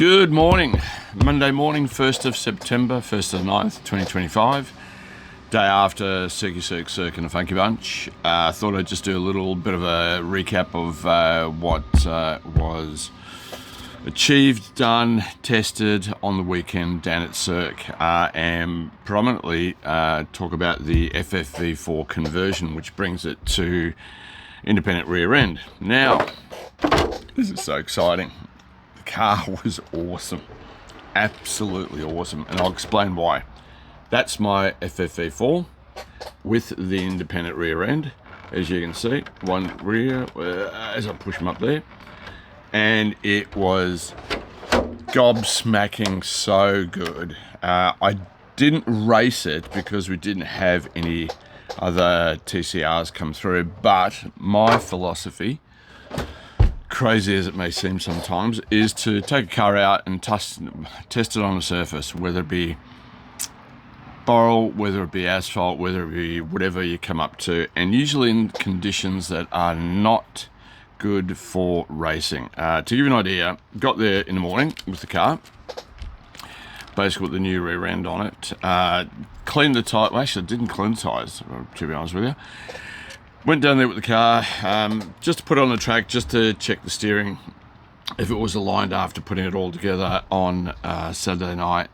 Good morning. Monday morning, 1st of September, 1st of the 9th, 2025. Day after Circuit Cirque and a Funky Bunch. I thought I'd just do a little bit of a recap of what was achieved, done, tested on the weekend down at Cirque, and predominantly talk about the FFV4 conversion, which brings it to independent rear end. Now, this is so exciting. The car was awesome, absolutely awesome, and I'll explain why. That's my FFV4 with the independent rear end, as you can see, one rear, as I push them up there, and it was gobsmacking so good. I didn't race it because we didn't have any other TCRs come through, but my philosophy, crazy as it may seem sometimes, is to take a car out and test it on a surface, whether it be Boral, whether it be asphalt, whether it be whatever you come up to, and usually in conditions that are not good for racing. To give you an idea, got there in the morning with the car, basically with the new rear end on it, cleaned the tyre. Well, actually I didn't clean the tyres, to be honest with you. Went down there with the car, just to put it on the track, just to check the steering, if it was aligned after putting it all together on Saturday night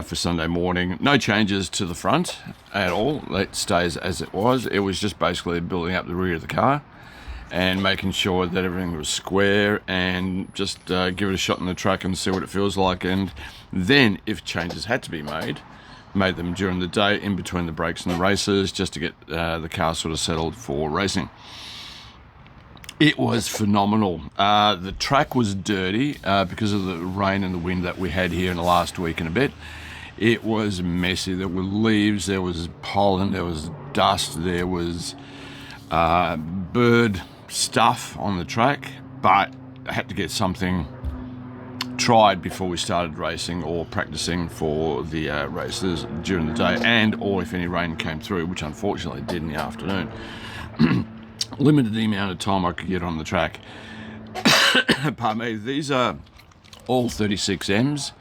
for Sunday morning. No changes to the front at all. It stays as it was. It was just basically building up the rear of the car and making sure that everything was square, and just give it a shot in the track and see what it feels like. And then, if changes had to be made them during the day in between the breaks and the races, just to get the car sort of settled for racing. It was phenomenal. The track was dirty because of the rain and the wind that we had here in the last week and a bit. It was messy. There were leaves, there was pollen, there was dust, there was bird stuff on the track, but I had to get something tried before we started racing or practicing for the races during the day, and or if any rain came through, which unfortunately did in the afternoon. Limited the amount of time I could get on the track. Pardon me. These are all 36Ms,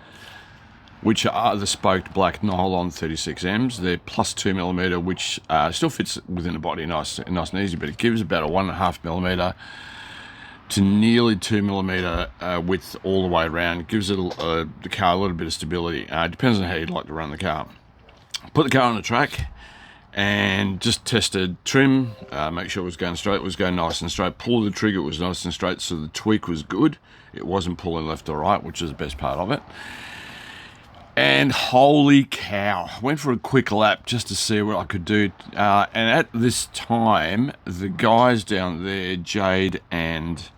which are the spoked black nylon 36Ms. They're plus 2mm, which still fits within the body nice and easy, but it gives about a 1.5mm to nearly 2mm width all the way around. It gives it the car a little bit of stability. It depends on how you'd like to run the car. Put the car on the track and just tested trim, make sure it was going straight, it was going nice and straight. Pull the trigger, it was nice and straight, so the tweak was good. It wasn't pulling left or right, which is the best part of it. And holy cow, went for a quick lap just to see what I could do. And at this time, the guys down there, Jade and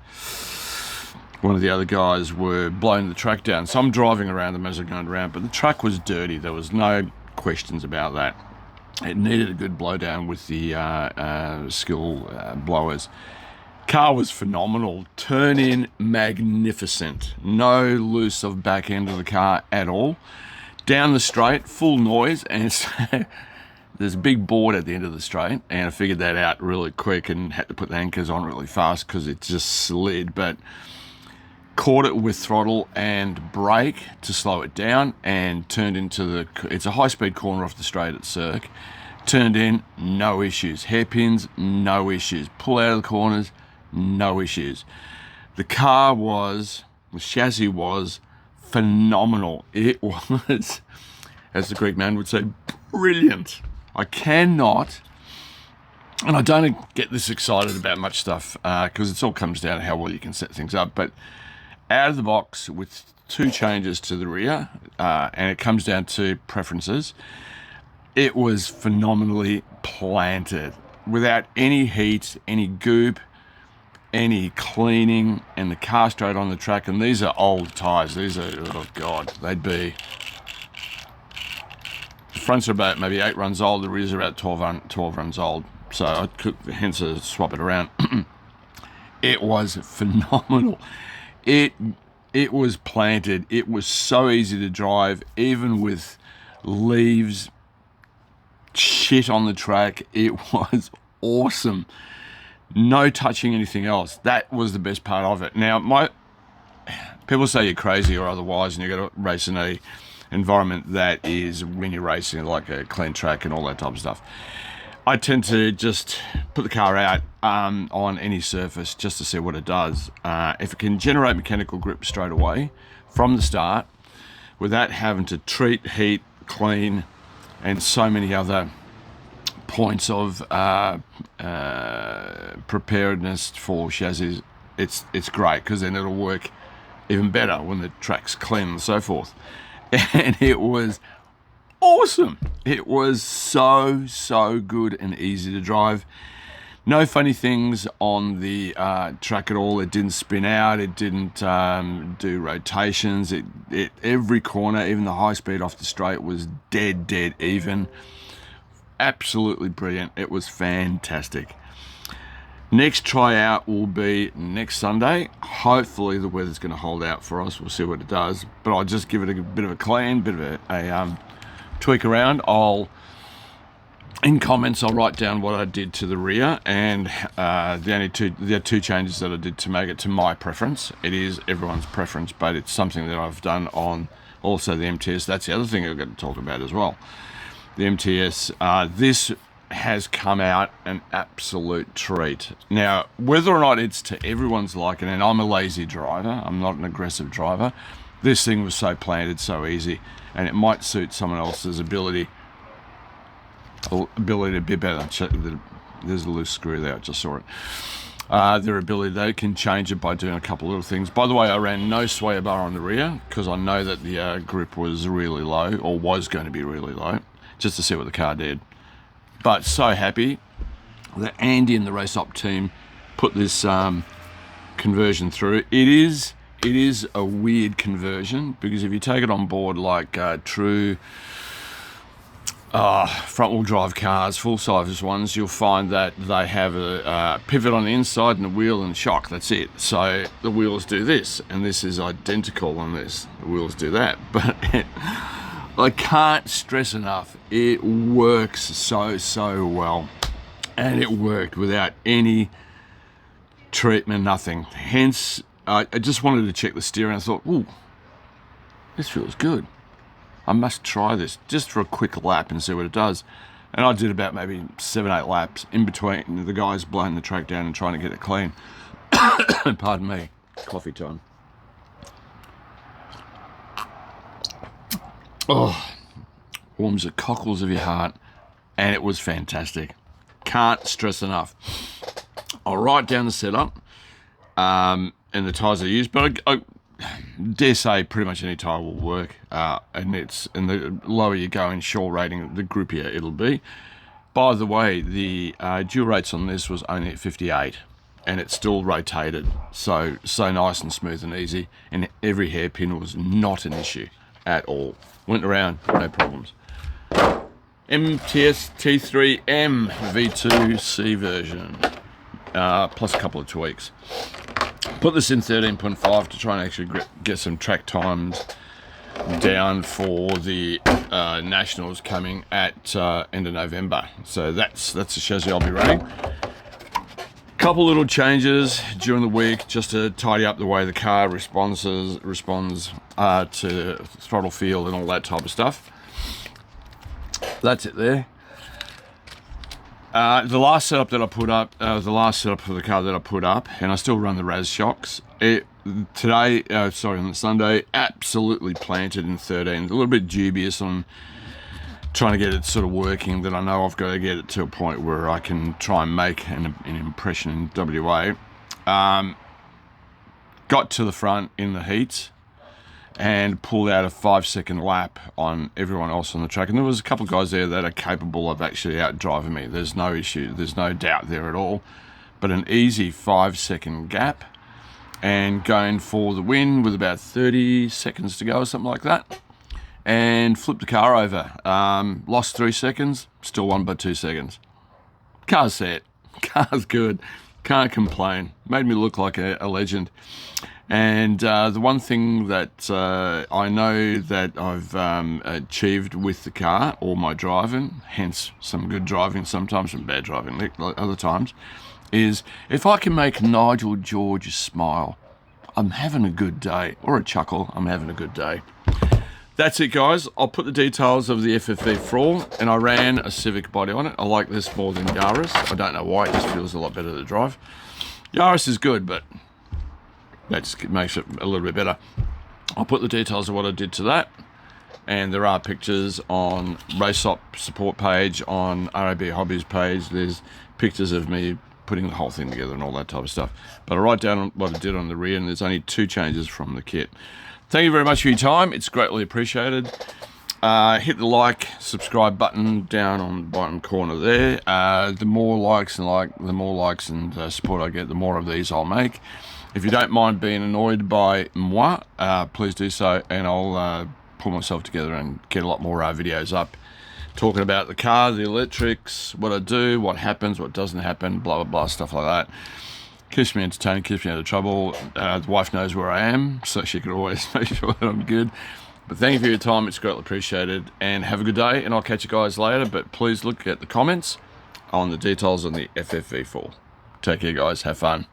one of the other guys, were blowing the track down. So I'm driving around them as I'm going around, but the track was dirty. There was no questions about that. It needed a good blowdown with the skill blowers. Car was phenomenal. Turn in magnificent. No loose of back end of the car at all. Down the straight, full noise, and there's a big board at the end of the straight, and I figured that out really quick and had to put the anchors on really fast because it just slid, but caught it with throttle and brake to slow it down, and turned into it's a high-speed corner off the straight at Cirque. Turned in, no issues. Hairpins, no issues. Pull out of the corners, no issues. The chassis was phenomenal. It was, as the Greek man would say, brilliant. I cannot, and I don't get this excited about much stuff because it all comes down to how well you can set things up, but out of the box with two changes to the rear, and it comes down to preferences, it was phenomenally planted without any heat, any goop, any cleaning, and the car straight on the track. And these are old tyres. These are, oh God, they'd be, the fronts are about maybe 8 runs old, the rears are about 12 runs old. So I could hence swap it around. It was phenomenal. It was planted. It was so easy to drive, even with leaves, shit on the track. It was awesome. No touching anything else. That was the best part of it. Now, people say you're crazy or otherwise, and you've got to race in a environment that is, when you're racing, like a clean track and all that type of stuff. I tend to just put the car out on any surface just to see what it does. If it can generate mechanical grip straight away from the start without having to treat, heat, clean, and so many other points of preparedness for chassis, it's great, because then it'll work even better when the track's clean and so forth. And it was awesome. It was so good and easy to drive. No funny things on the track at all. It didn't spin out. It didn't do rotations. It every corner, even the high speed off the straight, was dead even. Absolutely brilliant. It was fantastic. Next tryout will be next Sunday. Hopefully the weather's going to hold out for us. We'll see what it does. But I'll just give it a bit of a clean, bit of a tweak around. In comments, I'll write down what I did to the rear, and there are two changes that I did to make it to my preference. It is everyone's preference, but it's something that I've done on also the MTS. That's the other thing I've got to talk about as well. The MTS, this has come out an absolute treat. Now, whether or not it's to everyone's liking, and I'm a lazy driver, I'm not an aggressive driver, this thing was so planted, so easy, and it might suit someone else's ability to be better. There's a loose screw there, I just saw it. Their ability, they can change it by doing a couple of little things. By the way, I ran no sway bar on the rear because I know that the grip was really low, or was going to be really low, just to see what the car did. But so happy that Andy and the Race Op team put this conversion through. It is a weird conversion, because if you take it on board like true front-wheel drive cars, full-size ones, you'll find that they have a pivot on the inside and a wheel and shock. That's it. So the wheels do this, and this is identical on this. The wheels do that, but I can't stress enough, it works so well, and it worked without any treatment, nothing. Hence, I just wanted to check the steering. I thought, ooh, this feels good. I must try this just for a quick lap and see what it does. And I did about maybe 7-8 laps in between the guys blowing the track down and trying to get it clean. Pardon me, coffee time. Oh, warms the cockles of your heart, and it was fantastic. Can't stress enough. I'll write down the setup and the tyres I used, but I dare say pretty much any tyre will work. And the lower you go in shore rating, the grippier it'll be. By the way, the dual rates on this was only at 58, and it still rotated so nice and smooth and easy, and every hairpin was not an issue at all. Went around, no problems. MTS T3M V2C version, plus a couple of tweaks. Put this in 13.5 to try and actually get some track times down for the Nationals coming at end of November. So that's the chassis I'll be running. Couple little changes during the week just to tidy up the way the car responds to throttle field and all that type of stuff. That's it there. The last setup that I put up, the last setup for the car that I put up, and I still run the Raz shocks. On the Sunday, absolutely planted in 13. A little bit dubious on trying to get it sort of working, that I know I've got to get it to a point where I can try and make an impression in WA. Got to the front in the heats and pulled out a 5-second lap on everyone else on the track. And there was a couple of guys there that are capable of actually out driving me. There's no issue. There's no doubt there at all. But an easy 5-second gap and going for the win with about 30 seconds to go or something like that. And flipped the car over. Lost 3 seconds, still won by 2 seconds. Car's set. Car's good. Can't complain. Made me look like a legend. And the one thing that I know that I've achieved with the car, or my driving, hence some good driving sometimes, some bad driving other times, is if I can make Nigel George smile, I'm having a good day, or a chuckle. I'm having a good day. That's it, guys. I'll put the details of the FFV4, and I ran a Civic body on it. I like this more than Yaris. I don't know why, it just feels a lot better to drive. Yaris is good, but that just makes it a little bit better. I'll put the details of what I did to that, and there are pictures on RaceOp support page, on RAB Hobbies page. There's pictures of me putting the whole thing together and all that type of stuff. But I write down what I did on the rear, and there's only 2 changes from the kit. Thank you very much for your time. It's greatly appreciated. Hit the like, subscribe button down on the bottom corner there. The more likes and support I get, the more of these I'll make. If you don't mind being annoyed by moi, please do so, and I'll pull myself together and get a lot more videos up, talking about the car, the electrics, what I do, what happens, what doesn't happen, blah, blah, blah, stuff like that. Keeps me entertained, keeps me out of trouble. The wife knows where I am, so she can always make sure that I'm good. But thank you for your time. It's greatly appreciated. And have a good day, and I'll catch you guys later. But please look at the comments on the details on the FFV4. Take care, guys. Have fun.